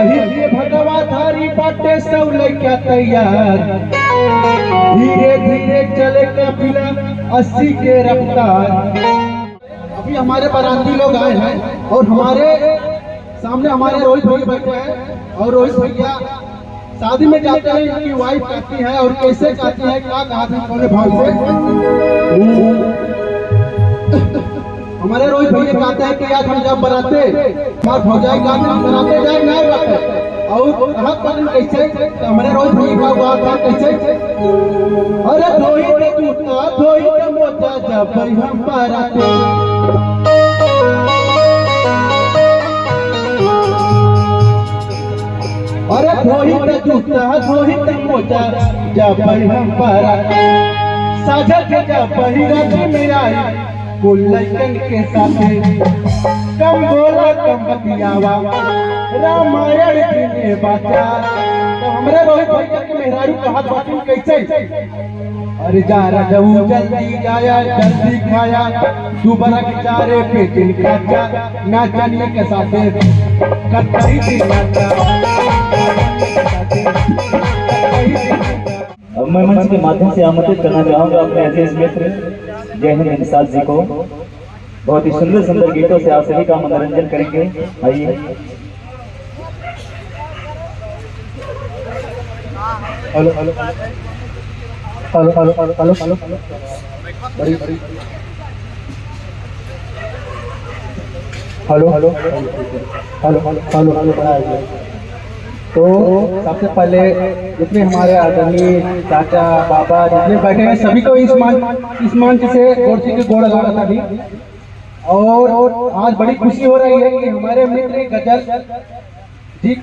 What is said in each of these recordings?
पहिर के भगवा धारी बाटे सब लइका तैयार, धीरे धीरे चले काफिला 80 के रफ्तार। अभी हमारे बाराती लोग आए हैं और हमारे सामने हमारे रोहित भैया बैठे हैं और रोहित भैया शादी में जाते हैं, इनकी वाइफ कहती है और कैसे कहती है, क्या कहा था कौन भाव से। हमारे रोहित भैया कहते हैं कि आज हम जब बनाते हमारे भौजाई का हम बनाते जाए नहीं बात और राहत पालन कैसे, तो हमारे रोहित भैया का बात था कैसे। अरे रोहित टूटा रोहित मोटा जब हम बनाते, अरे रोहित टूटा रोहित मोटा जब हम बनाते, साझा के जब रात में आई कुल लइकन के साथे, कम बोला कम बतियावा रामायण की बाचा। तो हमरे रोहित भैया के मेहरारू कहा बातूं कैसे, अरे जा रजऊ जल्दी जाया जल्दी खाया, तू बरक चारे पे दिल खाचा, ना जानिए के साथे कतई दिन नाचा। अब मैं मंच के माध्यम से आमंत्रित करना चाहूंगा अपने अजीज मित्र जय हिंद इंसाल जी को। बहुत ही सुंदर सुंदर गीतों से आप सभी का मनोरंजन करेंगे। आइए। Hello hello hello hello hello hello बड़ी बड़ी hello hello hello hello hello. तो सबसे पहले जितने हमारे आदरणीय चाचा बाबा जितने बैठे हैं सभी को इस मंच से गोरसी के गोड़ लगा था। और आज बड़ी खुशी हो रही है कि हमारे मित्र गजल जी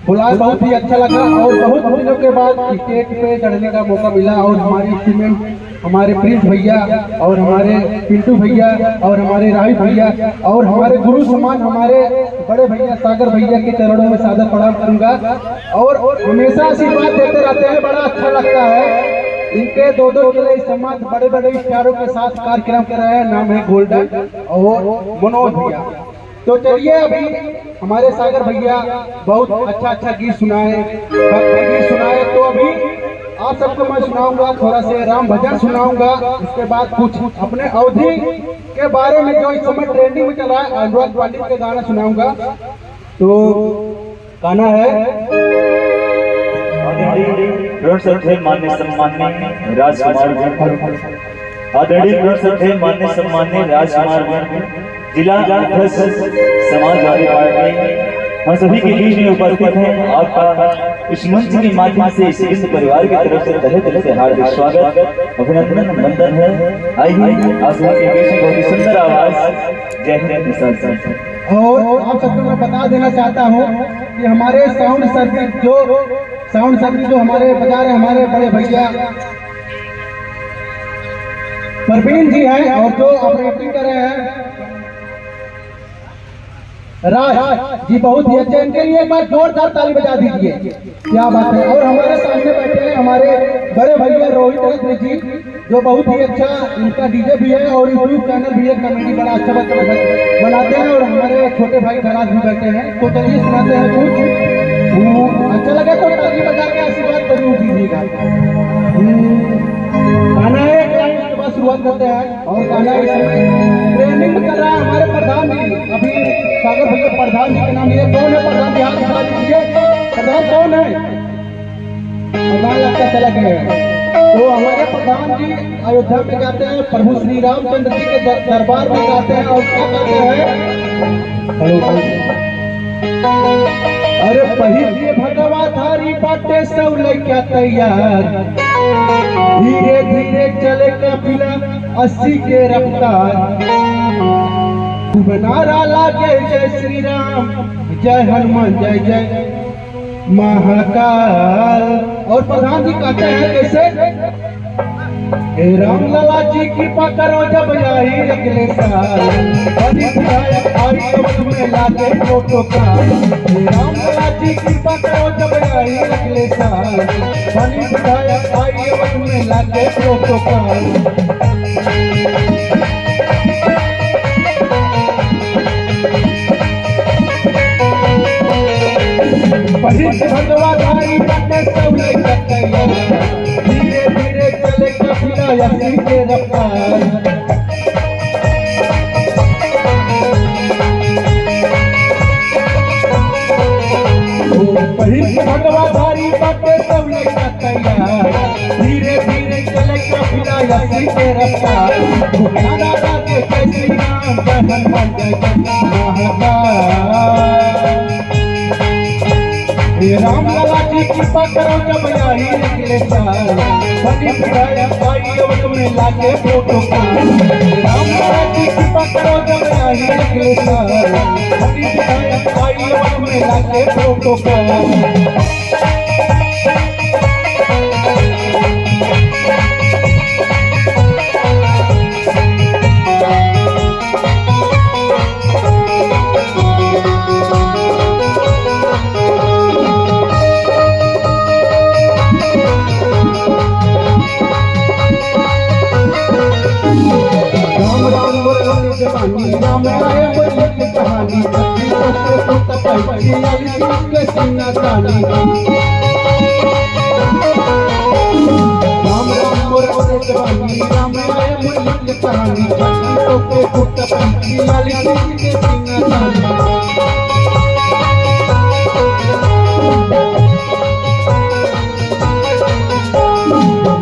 बुलाए, बहुत ही अच्छा लगा और बहुत दिनों के बाद स्टेज पे चढ़ने का मौका मिला। और हमारे इंस्ट्रूमेंट हमारे प्रिंस भैया और हमारे पिंटू भैया और हमारे राही भैया और हमारे गुरु समान हमारे बड़े भैया सागर भैया के चरणों में सादर प्रणाम करूंगा और हमेशा आशीर्वाद देते रहते हैं, बड़ा अच्छा लगता है। इनके दो के लिए समाज बड़े बड़े स्टारों के साथ कार्यक्रम कर रहे हैं, नाम है गोल्डन और मनोज भैया। तो चलिए अभी हमारे सागर भैया बहुत अच्छा गीत सुनाए, गीत सुनाए। तो अभी आप सबको मैं सुनाऊंगा थोड़ा से राम भजन सुनाऊंगा, उसके बाद कुछ अपने अवधि के बारे में जो इस समय ट्रेंडिंग में चल रहा है अनुराग पांडे के गाना सुनाऊंगा। तो गाना है मान्य सम्मान्य राजकुमार, आदरणीय मान्य सम्मान्य राजकुमार जिला अध्यक्ष समाजवादी पार्टी हम सभी के बीच में उपस्थित हैं। आपका इस मंच के माध्यम से इस हिंद परिवार की तरफ से तहे दिल से हार्दिक स्वागत अभिनंदन वंदन है। आइए आप सभी के बीच में बहुत ही सुंदर आवाज जय हिंद इंसाल जी। और आप सबको मैं बता देना चाहता हूँ कि हमारे साउंड सर्विस जो हमारे बजा रहे हमारे बड़े भैया परवीन जी हैं और जो ऑपरेटिंग कर रहे हैं राज जी, बहुत ही अच्छे, इनके लिए एक बार जोरदार ताली बजा दीजिए, क्या बात है। और हमारे सामने बैठे हैं हमारे बड़े भैया रोहित रत्न जी, जो बहुत ही अच्छा इनका डीजे भी है और यूट्यूब चैनल भी है, कमेडी बड़ा अच्छा बनाते हैं। और हमारे छोटे भाई धराज भी बैठे हैं। तो चलिए सुनाते हैं कुछ, अच्छा लगा तो ताली बजा के आशीर्वाद जरूर दीजिएगा। गाना है के बाद शुरुआत करते हैं और गाना इस समय ट्रेनिंग में कर रहा है हमारे प्रधान जी, अभी सागर भैया प्रधान जी के नाम ये कौन है प्रधान जी, हाथ दिखा दीजिए। प्रधान कौन है? प्रधान लगता चला गया है। तो हमारे प्रधान जी अयोध्या में जाते हैं, प्रभु श्री रामचंद्र जी के दरबार में जाते हैं और क्या कहते हैं, अरे पहिर के भगवा धारी बाटे सब लइका तैयार, धीरे धीरे चले काफिला 80 के रफ्तार, नारा लागे जय श्री राम जय हनुमान जय जय महाकाल। और प्रधान जी कहते हैं कैसे, हे राम लाला जी कृपा करो जब आई अगले साल, बनी विधायक आई अवध में लागे प्रोटोकॉल। हे राम लाला जी कृपा करो जब आई अगले साल, बनी विधायक आई अवध में लागे प्रोटोकॉल। पहिल भगवा धारी बाटे सब लइका तैयार, धीरे धीरे चले कपिला यसी के रफ्तार। पहिल भगवा धारी बाटे सब लइका तैयार, धीरे धीरे चले कपिला यसी के रफ्तार। दादा के कैसी नाम जय हनुमान जय जय महाकाल। राम लला की कृपा करो जब आई निकले साल, बनी विधायक आई अवत में लाके प्रोटोकॉल। राम लला की कृपा करो जब आई निकले साल, बनी विधायक आई अवत में लाके प्रोटोकॉल। राम आए बोली की कहानी, के सीना तानी। राम राम बोले जवानी, राम आए बोली की कहानी, के कुत्ता पंछी वाली के सीना तानी।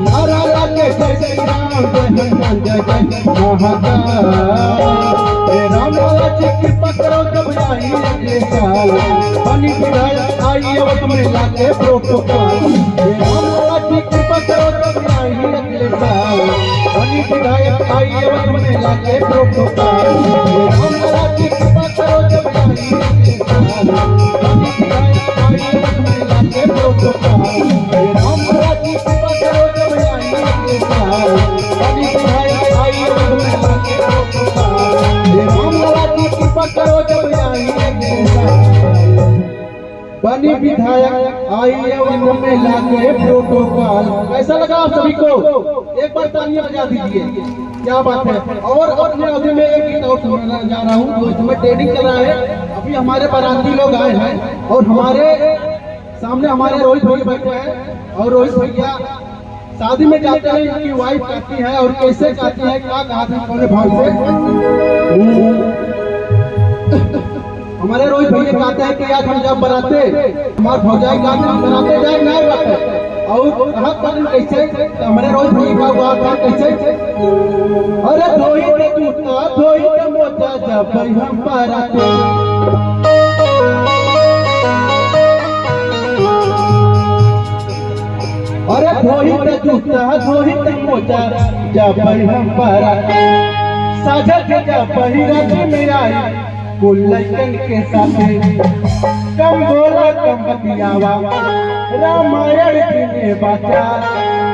नारा लागे जय श्री राम जय हनुमान जय जय महाकाल। राम लाला जी कृपा करो जब आई अगले साल, बनी विधायक आई अवत में लाके प्रोटोकॉल। राम लाला जी कृपा करो जब आई अगले साल, बनी विधायक आई अवत में लाके प्रोटोकॉल। राम लाला जी कृपा करो जब आई अगले साल, बनी विधायक आई अवत में लाके प्रोटोकॉल। राम लाला जी कृपा करो जब आई अगले साल, बनी विधायक आई अवत में लाके प्रोटोकॉल। राम लला की कृपा करो जब आई बनी विधायक आई अवत में लाके प्रोटोकॉल। कैसा लगा आप सभी को? एक बार तालियां बजा दीजिए। क्या बात है। और अपने अवधि में एक गीत और सुनाना जा रहा हूँ जो इसमें ट्रेनिंग चल रहा है। अभी हमारे बाराती लोग आए हैं और हमारे सामने हमारे रोहित भैया बैठे हैं और रोहित भैया शादी में जाते हैं, इनकी वाइफ कहती है और कैसे कहती है, क्या कहा था कौन भाव से। हमारे रोहित भैया कहते हैं कि आज हम जब बराते हमारे भौजाई गाते हम बराते जाए नहीं बात और कहा पर कैसे तो हमारे रोहित भैया का हुआ था कैसे। अरे धोई टूटा धोई मोचा जब हम बराते, अरे धोई जूता धोई मोजा जब हम बराते, साझा के जब रात में आई कुल लड़कन के साथे। कम बोला कम बतियावा रामायण की बाचा।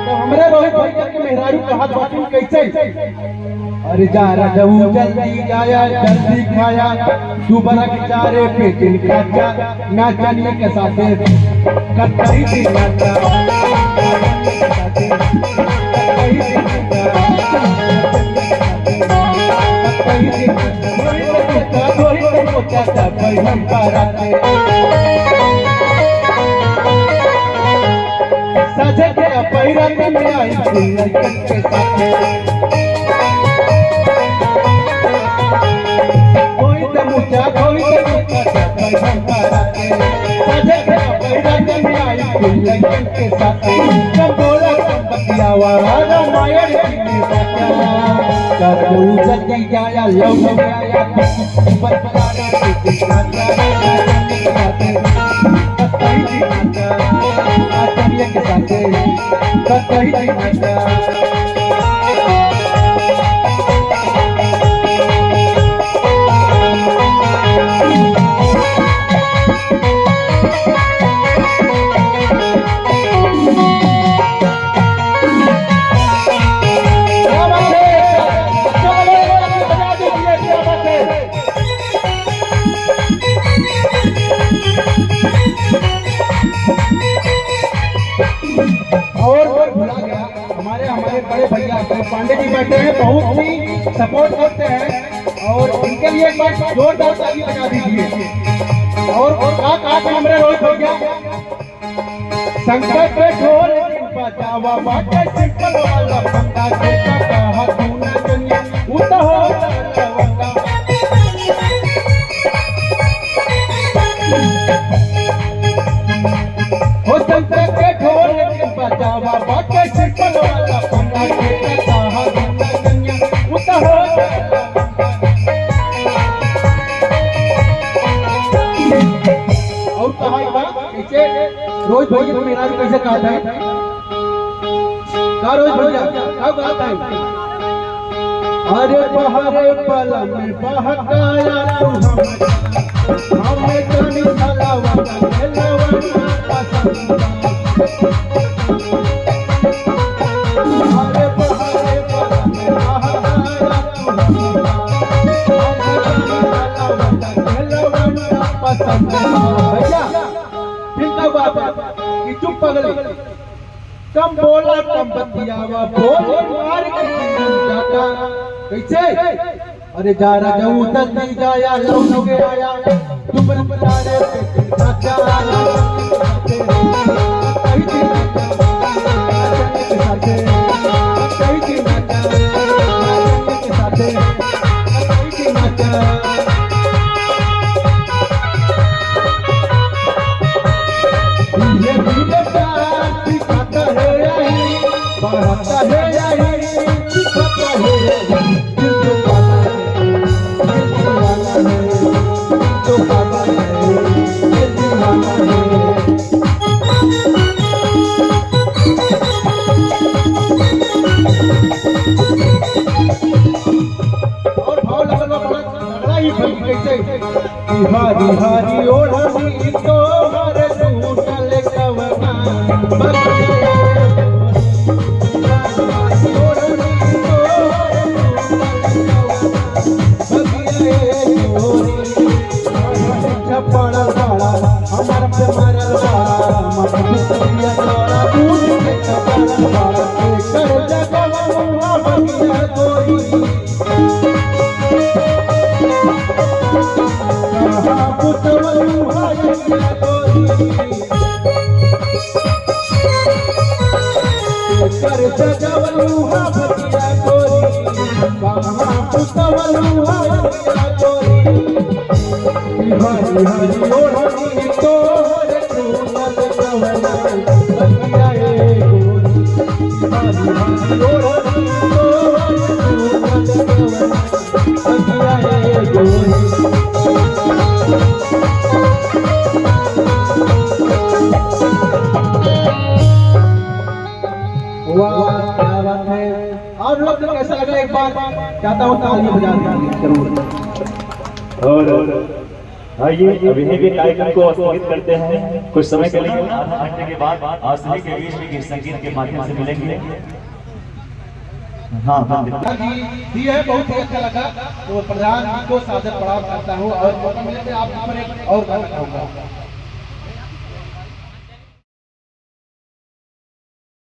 तो हमरे रोहित भैया के मेहरारू कहा बातूं कैसे। अरे जा रजऊ जल्दी आया जल्दी खाया, दोबारा के चारे पे दिन खाचा, नाचनिए के साथे कतई दिन नाचा। हम बराते सजे के पैरात में आई लड़कन के साथे। कोई तो मुचा कोई तो मुचा हम बराते सजे के पैरात में आई लड़कन के साथे। कब बोला कब बतियावा रामायण की बाचा। करऊ जल्दी जाया लौट आया बरसाना के नाचा नाचने के साथे कतई दी नाचा। और भुला गया हमारे बड़े भैया पांडे जी बैठे हैं, बहुत ही सपोर्ट करते हैं और उनके लिए एक बार जोरदार ताली बजा दीजिए। और कहा था हमारे रोहित हो गया संकट पे ढोल बजावा बाटे सिंपल वाला बंदा देखा कहा तू ना दुनिया उता हो लवंगा हो संकट पे ढोल बजावा बाटे सिंपल वाला बंदा देखा कहा तू ना दुनिया उता हो और कहा कैसे रोज भैया तो मेरा भी कैसे कहा था का रोज भैया कब कहा था अरे बहरे पल में बहकाया तू हमें जानी सलावा खेलवा पसंद अरे बहरे पल में बहकाया तू हमें पसंद भैया फिर कब आता कि चुप पगली कम बोला कम बतियावा बोल मार के जाता कैसे अरे जा राजा उधर नहीं जाया लौट के आया तुम बचारे पे चाचा कहीं दिन के साथ कहीं दिन के साथ कहीं दिन ये भी प्यार सिखाता है यही बढ़ाता है यही सिखाता है दिल तो पाना है दिल दीवाना है दिल तो पाना है दिल दीवाना है और भाव लगना बड़ा ही फल कैसे हरी हरी ओढ़नी तो हरे सूटल कवना पड़ा बड़ा हमार पे मरल बड़ा मत बिया तोरा दूध के कपड़ा बड़ा कर जगवा बगिया कोई कहां पुतवलू हाया कोई कर जगवलू बगिया कोई कहां पुतवलू हाया कोई हरी हरी ओढ़नी तो रे सूतल कवना बगिया ए गोरी हरी हरी ओढ़नी तो रे सूतल कवना बगिया ए गोरी वाह क्या बात है आप लोग को कैसा लगा एक बार चाहता हूँ तालियां बजा दीजिए जरूर और आइए अभिनय के कार्यक्रम को स्थगित करते हैं कुछ समय के लिए आधा घंटे के बाद आसनी के बीच में गीत संगीत के माध्यम से मिलेंगे हाँ जी है बहुत ही अच्छा लगा तो प्रधान जी को सादर प्रणाम करता हूँ और मौका मिले तो आप पर एक और गाना गाऊंगा